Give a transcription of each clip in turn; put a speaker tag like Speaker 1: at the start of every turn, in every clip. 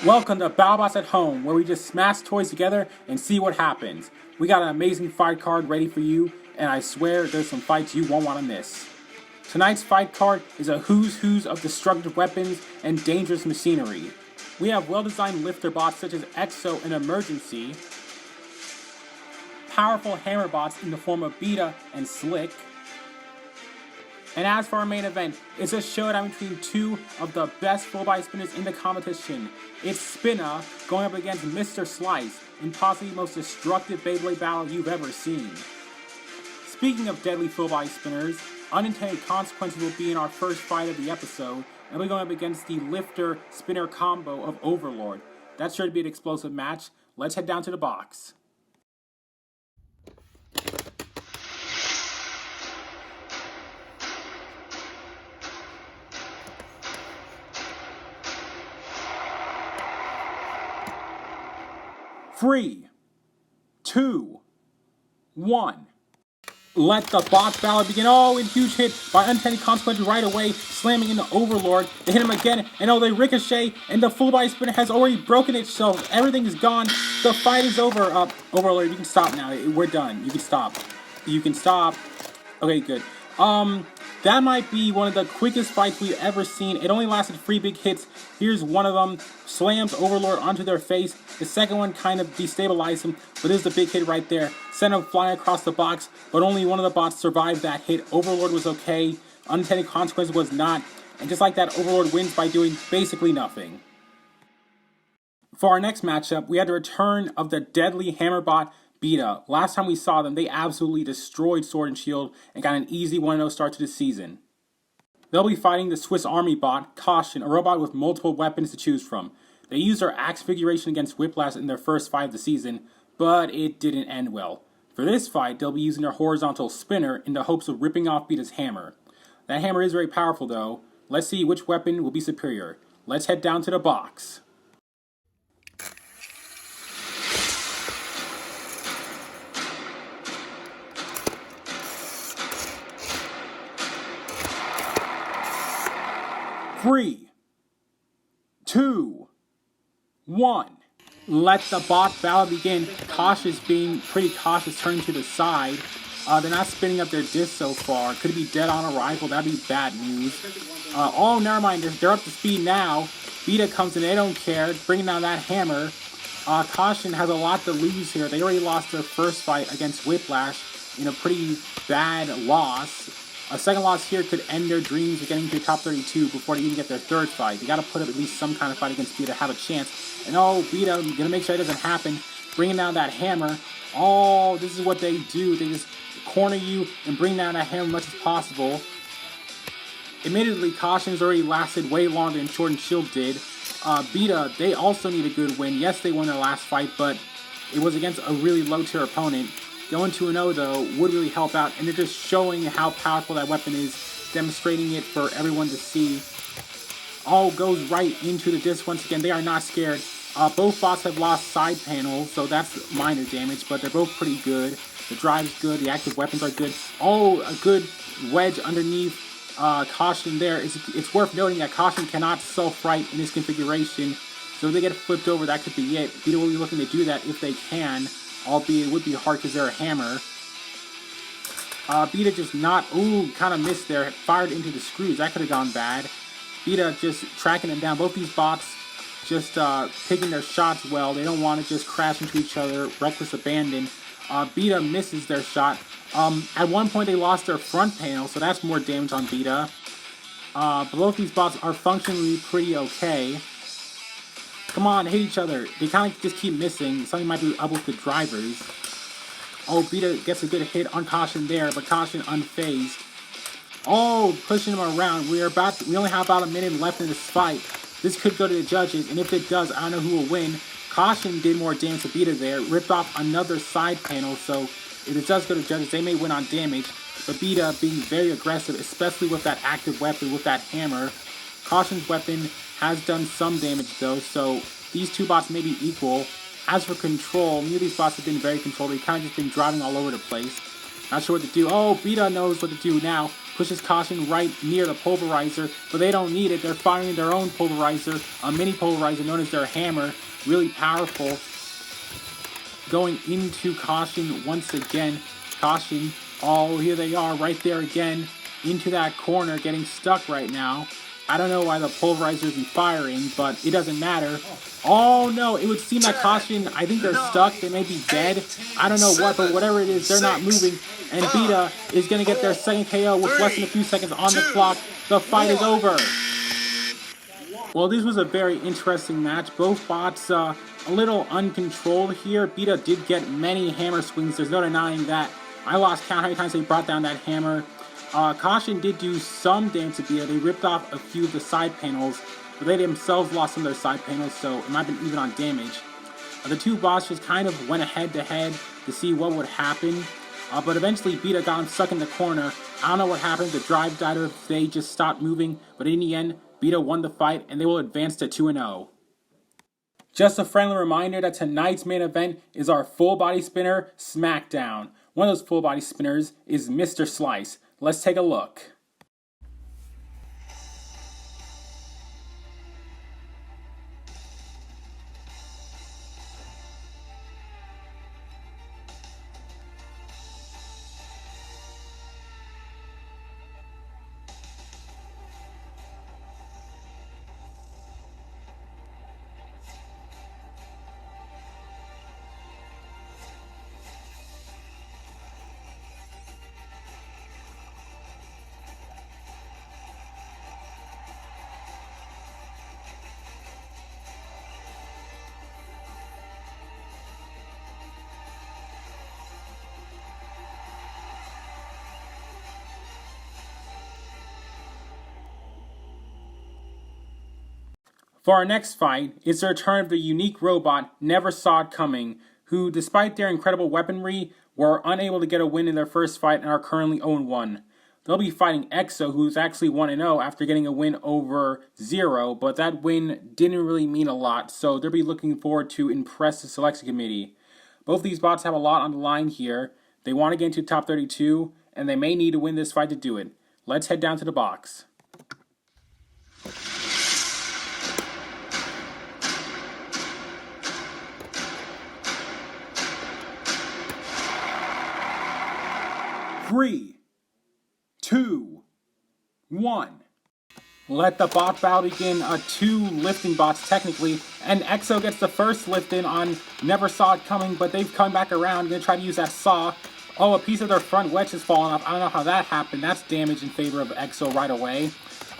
Speaker 1: Welcome to BattleBots at Home, where we just smash toys together and see what happens. We got an amazing fight card ready for you, and I swear there's some fights you won't want to miss. Tonight's fight card is a who's who's of destructive weapons and dangerous machinery. We have well-designed lifter bots such as Exo and Emergency, powerful hammer bots in the form of Beta and Slick, and as for our main event, it's a showdown between two of the best full-body spinners in the competition. It's Spinna going up against Mr. Slice in possibly the most destructive Beyblade battle you've ever seen. Speaking of deadly full-body spinners, Unintended Consequences will be in our first fight of the episode, and we're going up against the lifter-spinner combo of Overlord. That's sure to be an explosive match. Let's head down to the box. Three, two, one. Let the box battle begin. Oh, and huge hit by Unintended Consequences right away, slamming into Overlord. They hit him again, and oh, they ricochet, and the full body spinner has already broken itself. Everything is gone. The fight is over. Overlord, you can stop now. We're done. You can stop. You can stop. Okay, good. That might be one of the quickest fights we've ever seen. It only lasted 3 big hits. Here's one of them. Slams Overlord onto their face. The second one kind of destabilized him, but this is the big hit right there. Sent him flying across the box, but only one of the bots survived that hit. Overlord was okay. Unintended Consequences was not. And just like that, Overlord wins by doing basically nothing. For our next matchup, we had the return of the deadly hammer bot Beta. Last time we saw them, they absolutely destroyed Sword and Shield and got an easy 1-0 start to the season. They'll be fighting the Swiss Army bot, Caution, a robot with multiple weapons to choose from. They used their axe configuration against Whiplash in their first fight of the season, but it didn't end well. For this fight, they'll be using their horizontal spinner in the hopes of ripping off Beta's hammer. That hammer is very powerful though. Let's see which weapon will be superior. Let's head down to the box. Three, two, one. Let the bot battle begin. Cautious being pretty cautious, turning to the side. They're not spinning up their disc so far. Could be dead on arrival. That'd be bad news. Oh, never mind. They're up to speed now. Beta comes in. They don't care. Bringing down that hammer. Caution has a lot to lose here. They already lost their first fight against Whiplash in a pretty bad loss. A second loss here could end their dreams of getting to the top 32 before they even get their third fight. They gotta put up at least some kind of fight against Beta to have a chance. And oh, Beta, gonna make sure it doesn't happen. Bringing down that hammer. Oh, this is what they do. They just corner you and bring down that hammer as much as possible. Admittedly, Caution's already lasted way longer than Sword and Shield did. Beta, they also need a good win. Yes, they won their last fight, but it was against a really low-tier opponent. Going 2-0 though would really help out, and they're just showing how powerful that weapon is, demonstrating it for everyone to see. Oh, goes right into the disc once again. They are not scared. Both bots have lost side panels, so that's minor damage, but they're both pretty good. The drive's good, the active weapons are good. Oh, a good wedge underneath Caution there. It's worth noting that Caution cannot self-right in this configuration, so if they get flipped over, that could be it. Beta will be looking to do that if they can. Albeit it would be hard because they're a hammer. Beta just not... Ooh, kind of missed there. Fired into the screws. That could have gone bad. Beta just tracking them down. Both these bots just picking their shots well. They don't want to just crash into each other. Reckless abandon. Beta misses their shot. At one point they lost their front panel, so that's more damage on Beta. But both these bots are functionally pretty okay. Come on, hit each other. They kind of just keep missing. Something might be up with the drivers. Oh, Beta gets a good hit on Caution there, but Caution unfazed. Oh, pushing him around. We only have about a minute left in this fight. This could go to the judges, and if it does, I don't know who will win. Caution did more damage to Beta there. Ripped off another side panel, so if it does go to judges, they may win on damage. But Beta being very aggressive, especially with that active weapon, with that hammer. Caution's weapon has done some damage though, so these two bots may be equal. As for control, neither of these bots have been very controlled. They've kind of just been driving all over the place. Not sure what to do. Oh, Beta knows what to do now. pushes Caution right near the pulverizer, but they don't need it. They're firing their own pulverizer, a mini pulverizer known as their hammer, really powerful. Going into Caution once again. Caution, oh, here they are right there again, into that corner, getting stuck right now. I don't know why the pulverizer is firing, but it doesn't matter. Oh no, it would seem like Caution, I think they're stuck, they may be dead. I don't know what, but whatever it is, they're not moving. And Beta is going to get their second KO with less than a few seconds on the clock. The fight is over. Well, this was a very interesting match. Both bots a little uncontrolled here. Beta did get many hammer swings, there's no denying that. I lost count how many times they brought down that hammer. Caution did do some damage to Beta. They ripped off a few of the side panels, but they themselves lost some of their side panels, so it might have been even on damage. The two bots just kind of went head to head to see what would happen, but eventually Beta got him stuck in the corner. I don't know what happened, the drive died or if they just stopped moving, but in the end, Beta won the fight and they will advance to 2-0. Just a friendly reminder that tonight's main event is our full body spinner SmackDown. One of those full body spinners is Mr. Slice. Let's take a look. For our next fight, it's the return of the unique robot Never Saw It Coming, who, despite their incredible weaponry, were unable to get a win in their first fight and are currently 0-1. They'll be fighting Exo, who's actually 1-0 after getting a win over Zero, but that win didn't really mean a lot, so they'll be looking forward to impress the selection committee. Both these bots have a lot on the line here. They want to get into top 32, and they may need to win this fight to do it. Let's head down to the box. Three, 2, 1. Let the bot battle begin. Two lifting bots technically, and Exo gets the first lift in on Never Saw It Coming, but they've come back around. Gonna try to use that saw. Oh, a piece of their front wedge has fallen off. I don't know how that happened. That's damage in favor of Exo right away.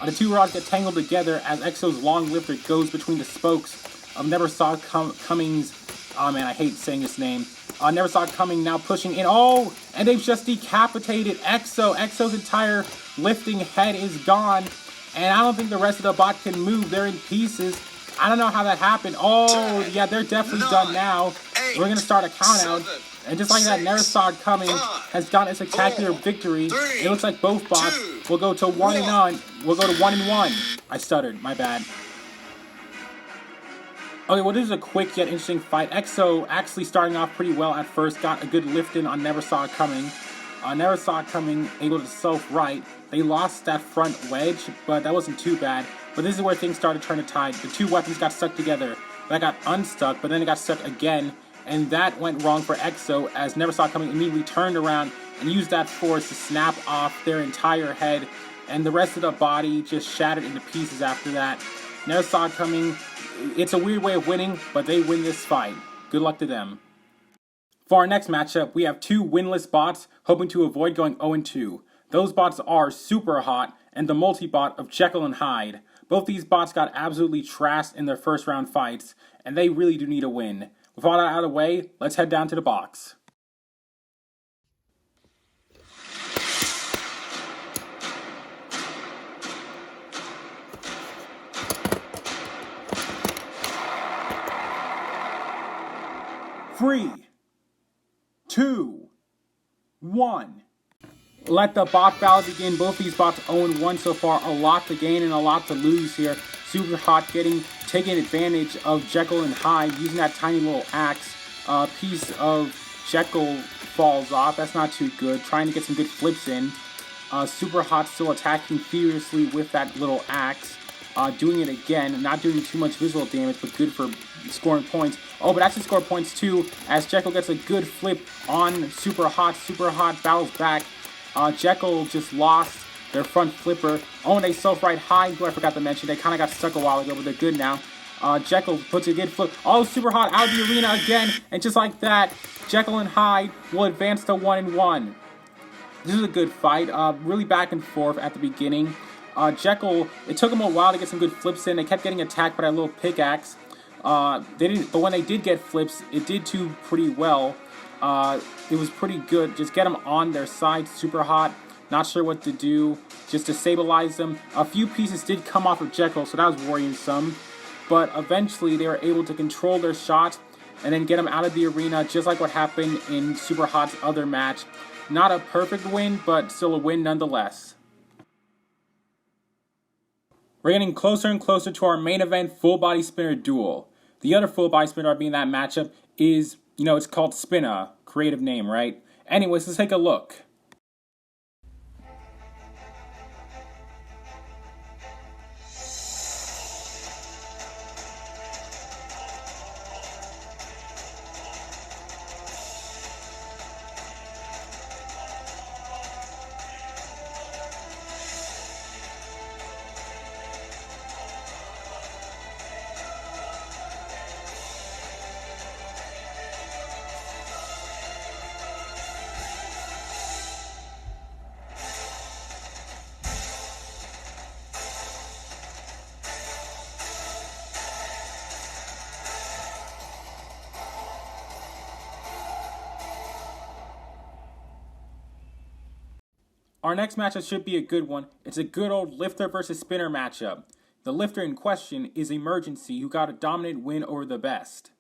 Speaker 1: The two rods get tangled together as Exo's long lifter goes between the spokes of Never Saw It Coming's. Oh man, I hate saying his name. Never Saw It Coming now pushing in. Oh, and they've just decapitated Exo. Exo's entire lifting head is gone. And I don't think the rest of the bot can move. They're in pieces. I don't know how that happened. Oh, yeah, they're definitely done now. We're going to start a count out. And just like that, Never Saw It Coming has gotten a spectacular victory. It looks like both bots will go to 1-1. We'll go to 1-1. I stuttered. My bad. Okay, well, this is a quick yet interesting fight. Exo actually starting off pretty well at first, got a good lift in on Never Saw It Coming. Never Saw It Coming able to self-right. They lost that front wedge, but that wasn't too bad. But this is where things started to turn the tide. The two weapons got stuck together. That got unstuck, but then it got stuck again. And that went wrong for Exo as Never Saw It Coming immediately turned around and used that force to snap off their entire head. And the rest of the body just shattered into pieces after that. Never Saw It Coming. It's a weird way of winning, but they win this fight. Good luck to them. For our next matchup, we have two winless bots hoping to avoid going 0-2. Those bots are Super Hot and the multi-bot of Jekyll and Hyde. Both these bots got absolutely trashed in their first round fights, and they really do need a win. With all that out of the way, let's head down to the box. Three, 2, 1. Let the bot battle begin. Both these bots 0-1 so far. A lot to gain and a lot to lose here. Super Hot taking advantage of Jekyll and Hyde, using that tiny little axe. A piece of Jekyll falls off. That's not too good. Trying to get some good flips in. Super Hot still attacking furiously with that little axe. Doing it again, not doing too much visual damage, but good for scoring points. Oh, but actually score points too, as Jekyll gets a good flip on Super Hot. Super Hot battles back. Jekyll just lost their front flipper. Oh, and they self-ride high, who I forgot to mention. They kind of got stuck a while ago, but they're good now. Jekyll puts a good flip. Oh, Super Hot out of the arena again. And just like that, Jekyll and Hyde will advance to 1-1. This is a good fight. Really back and forth at the beginning. Jekyll, it took him a while to get some good flips in. They kept getting attacked by that little pickaxe. They didn't, but when they did get flips, it did too pretty well. It was pretty good. Just get them on their side. Super Hot. Not sure what to do. Just to stabilize them. A few pieces did come off of Jekyll, so that was worrying some. But eventually, they were able to control their shot and then get them out of the arena, just like what happened in Super Hot's other match. Not a perfect win, but still a win nonetheless. We're getting closer and closer to our main event, full body spinner duel. The other full body spinner being that matchup is, it's called SPINNAH. Creative name, right? Anyways, let's take a look. Our next matchup should be a good one. It's a good old lifter versus spinner matchup. The lifter in question is Emergency, who got a dominant win over the best.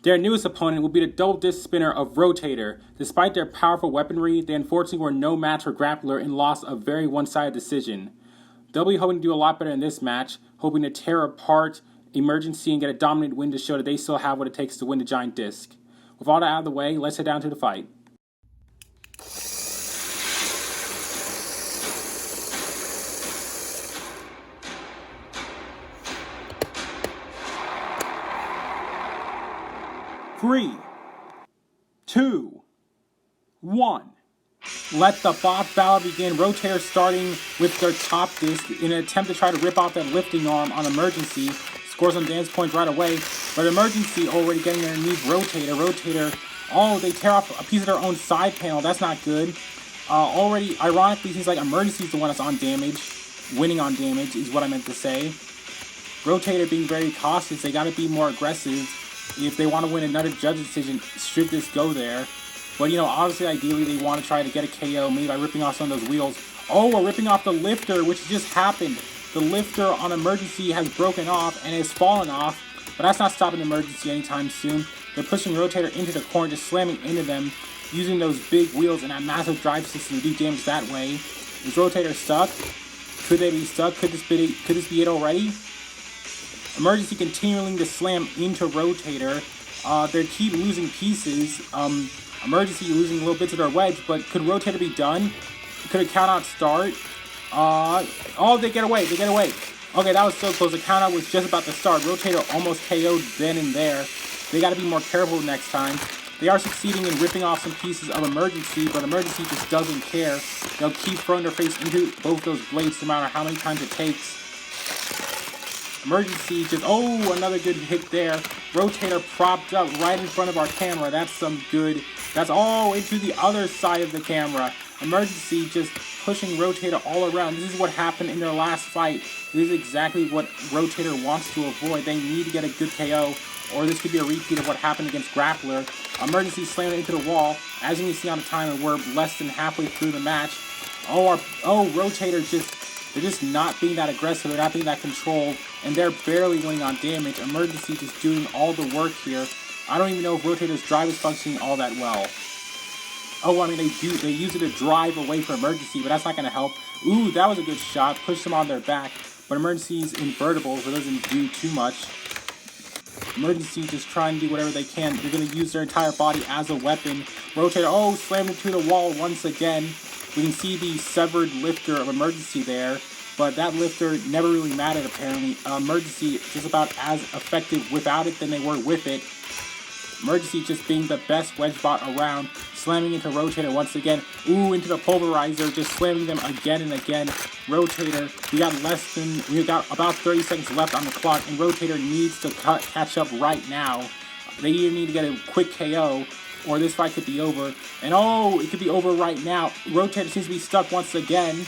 Speaker 1: Their newest opponent will be the double disc spinner of Rotator. Despite their powerful weaponry, they unfortunately were no match for Grappler and lost a very one-sided decision. They'll be hoping to do a lot better in this match, hoping to tear apart Emergency and get a dominant win to show that they still have what it takes to win the giant disc. With all that out of the way, let's head down to the fight. Three, 2, 1. Let the bot battle begin. Rotator starting with their top disc in an attempt to try to rip off that lifting arm on Emergency. Scores some damage points right away. But Emergency already getting underneath Rotator. Rotator, oh, they tear off a piece of their own side panel. That's not good. Already, ironically, seems like Emergency is the one that's on damage. Winning on damage is what I meant to say. Rotator being very cautious. They got to be more aggressive. If they want to win another judge decision, should this go there. But, obviously, ideally, they want to try to get a KO, maybe by ripping off some of those wheels. Oh, we're ripping off the lifter, which just happened. The lifter on Emergency has broken off and has fallen off. But that's not stopping Emergency anytime soon. They're pushing Rotator into the corner, just slamming into them, using those big wheels and that massive drive system to do damage that way. Is Rotator stuck? Could they be stuck? Could this be it already? Emergency continuing to slam into Rotator. They keep losing pieces. Emergency losing little bits of their wedge, but could Rotator be done? Could a count out start? Oh, they get away. They get away. Okay, that was so close. The count out was just about to start. Rotator almost KO'd then and there. They got to be more careful next time. They are succeeding in ripping off some pieces of Emergency, but Emergency just doesn't care. They'll keep throwing their face into both those blades no matter how many times it takes. Emergency just, oh, another good hit there. Rotator propped up right in front of our camera. That's some good, that's all into the other side of the camera. Emergency just pushing Rotator all around. This is what happened in their last fight. This is exactly what Rotator wants to avoid. They need to get a good KO, or this could be a repeat of what happened against Grappler. Emergency slammed into the wall. As you can see on the timer, we're less than halfway through the match. Rotator they're just not being that aggressive, they're not being that controlled, and they're barely winning on damage. Emergency just doing all the work here. I don't even know if Rotator's drive is functioning all that well. Oh, I mean, they use it to drive away from Emergency, but that's not going to help. Ooh, that was a good shot. Pushed them on their back, but Emergency's invertible, so it doesn't do too much. Emergency just trying to do whatever they can. They're going to use their entire body as a weapon. Rotator, oh, slammed into the wall once again. We can see the severed lifter of Emergency there, but that lifter never really mattered apparently. Emergency just about as effective without it than they were with it. Emergency just being the best wedge bot around, slamming into Rotator once again. Ooh, into the Pulverizer, just slamming them again and again. Rotator, we got about 30 seconds left on the clock, and Rotator needs to catch up right now. They either need to get a quick KO, or this fight could be over. And oh, it could be over right now. Rotator seems to be stuck once again.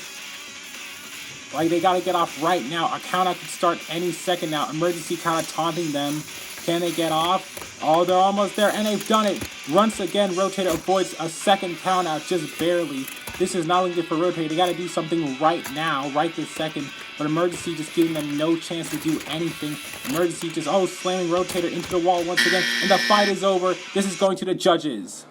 Speaker 1: Like, they gotta get off right now. A count out could start any second now. Emergency kind of taunting them. Can they get off? Oh, they're almost there, and they've done it. Once again, Rotator avoids a second count out, just barely. This is not only good for Rotator. They gotta do something right now, right this second. But Emergency just giving them no chance to do anything. Emergency just, slamming Rotator into the wall once again. And the fight is over. This is going to the judges.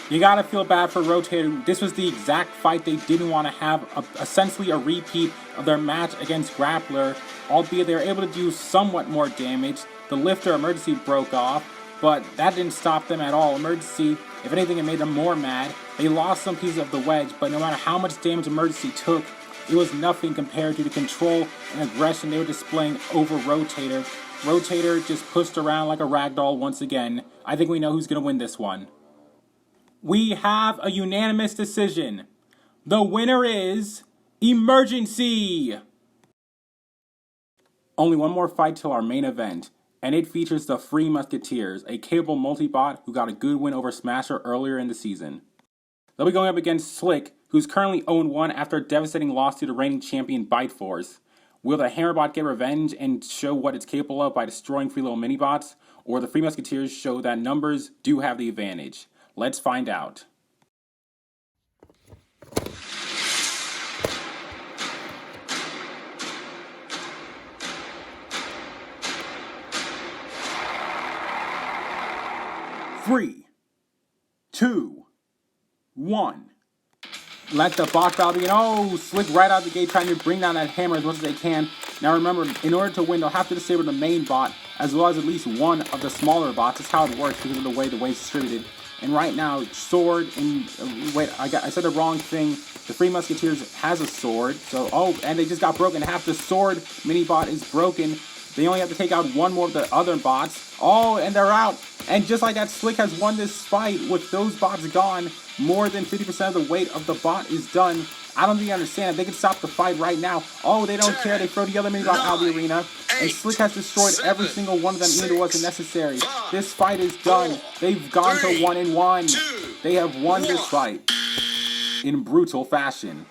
Speaker 1: You gotta feel bad for Rotator. This was the exact fight they didn't want to have, essentially a repeat of their match against Grappler, albeit they were able to do somewhat more damage. The lifter Emergency broke off, but that didn't stop them at all. Emergency, if anything, it made them more mad. They lost some pieces of the wedge, but no matter how much damage Emergency took, it was nothing compared to the control and aggression they were displaying over Rotator. Rotator just pushed around like a ragdoll once again. I think we know who's gonna win this one. We have a unanimous decision. The winner is Emergency! Only one more fight till our main event, and it features the Free Musketeers, a capable multi-bot who got a good win over Smasher earlier in the season. They'll be going up against Slick, who's currently 0-1 after a devastating loss to the reigning champion Bite Force. Will the Hammerbot get revenge and show what it's capable of by destroying free little mini-bots, or the Free Musketeers show that numbers do have the advantage? Let's find out. Three, 2, 1. Let the bot battle begin. Oh, Slick right out the gate trying to bring down that hammer as much as they can. Now remember, in order to win, they'll have to disable the main bot as well as at least one of the smaller bots. That's how it works because of the way the weight's distributed. And right now, sword and wait, I said the wrong thing. The Free Musketeers has a sword. So, and they just got broken. Half the sword mini bot is broken. They only have to take out one more of the other bots. Oh, and they're out. And just like that, Slick has won this fight. With those bots gone, more than 50% of the weight of the bot is done. I don't think you understand. They can stop the fight right now. Oh, they don't care. They throw the other mini bot out of the arena. And Slick has destroyed every single one of them, even though it wasn't necessary. This fight is done. They've gone to 1-1. They have won this fight in brutal fashion.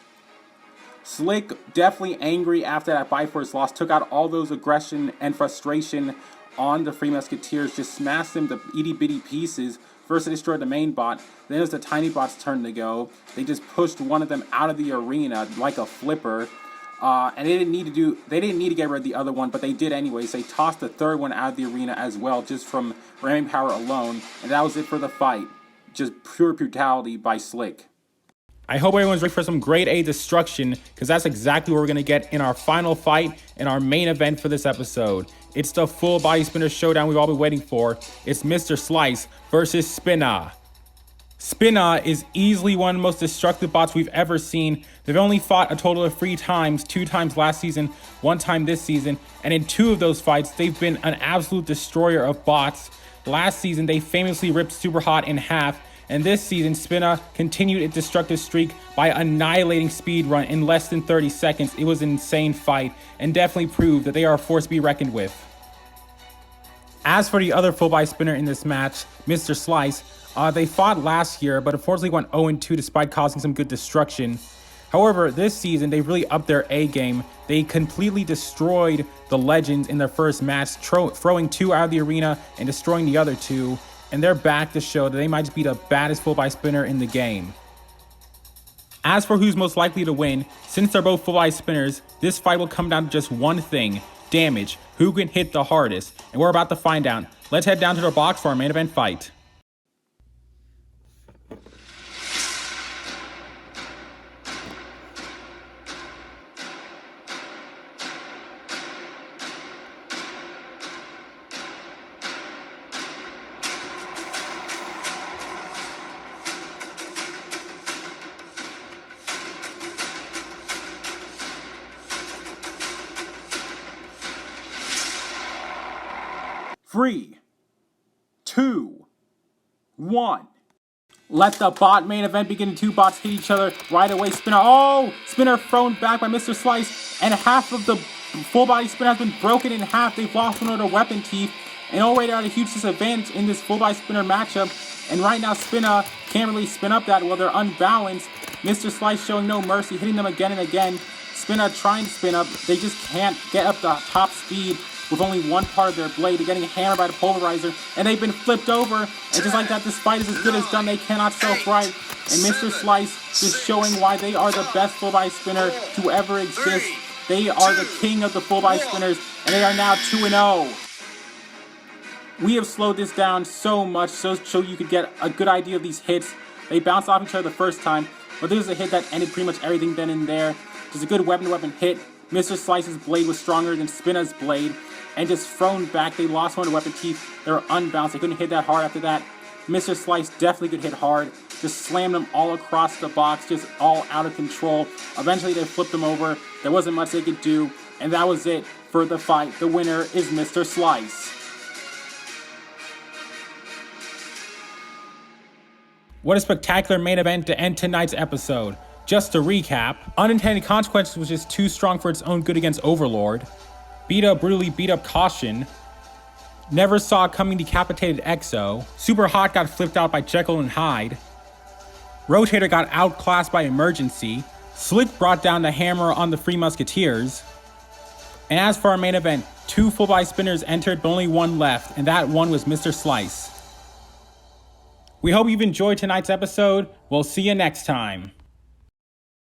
Speaker 1: Slick, definitely angry after that Bite Force loss, took out all those aggression and frustration on the Free Musketeers, just smashed them to itty-bitty pieces. First they destroyed the main bot, then it was the tiny bot's turn to go. They just pushed one of them out of the arena like a flipper. And they didn't need to get rid of the other one, but they did anyways. They tossed the third one out of the arena as well, just from ramming power alone. And that was it for the fight. Just pure brutality by Slick. I hope everyone's ready for some grade A destruction, because that's exactly what we're going to get in our final fight and our main event for this episode. It's the full body spinner showdown we've all been waiting for. It's Mr. Slice versus SPINNAH. SPINNAH is easily one of the most destructive bots we've ever seen. They've only fought a total of 3 times, 2 times last season, 1 time this season, and in 2 of those fights, they've been an absolute destroyer of bots. Last season, they famously ripped Superhot in half, and this season, SPINNAH continued its destructive streak by annihilating Speedrun in less than 30 seconds. It was an insane fight, and definitely proved that they are a force to be reckoned with. As for the other full body spinner in this match, Mr. Slice, they fought last year, but unfortunately went 0-2 despite causing some good destruction. However, this season, they really upped their A game. They completely destroyed the Legends in their first match, throwing 2 out of the arena and destroying the other 2. And they're back to show that they might just be the baddest full body spinner in the game. As for who's most likely to win, since they're both full body spinners, this fight will come down to just one thing: damage. Who can hit the hardest? And we're about to find out. Let's head down to the box for our main event fight. 3, 2, 1. Let the bot main event begin. Two bots hit each other right away. Spinna. Oh! Spinna thrown back by Mr. Slice. And half of the full body Spinna has been broken in half. They've lost one of their weapon teeth. And already at a huge disadvantage in this full body Spinner matchup. And right now Spinna can't really spin up that well. They're unbalanced. Mr. Slice showing no mercy, hitting them again and again. Spinna trying to spin up. They just can't get up the top speed with only one part of their blade. They're getting hammered by the polarizer, and they've been flipped over. And just like that, this fight is as good as done. They cannot self-right. And Mr. Slice just showing why they are the best full-body spinner to ever exist. They are the king of the full-body spinners, and they are now 2-0. We have slowed this down so much so you could get a good idea of these hits. They bounced off each other the first time, but this was a hit that ended pretty much everything then and there. Just a good weapon-to-weapon hit. Mr. Slice's blade was stronger than Spinna's blade, and just thrown back. They lost one of the weapon teeth. They were unbalanced. They couldn't hit that hard after that. Mr. Slice definitely could hit hard. Just slammed them all across the box, just all out of control. Eventually they flipped them over. There wasn't much they could do, and that was it for the fight. The winner is Mr. Slice. What a spectacular main event to end tonight's episode. Just to recap, Unintended Consequences was just too strong for its own good against Overlord. Brutally beat up Caution. Never Saw Coming decapitated Exo. Super Hot got flipped out by Jekyll and Hyde. Rotator got outclassed by Emergency. Slick brought down the hammer on the Free Musketeers. And as for our main event, 2 full-body spinners entered, but only one left, and that one was Mr. Slice. We hope you've enjoyed tonight's episode. We'll see you next time.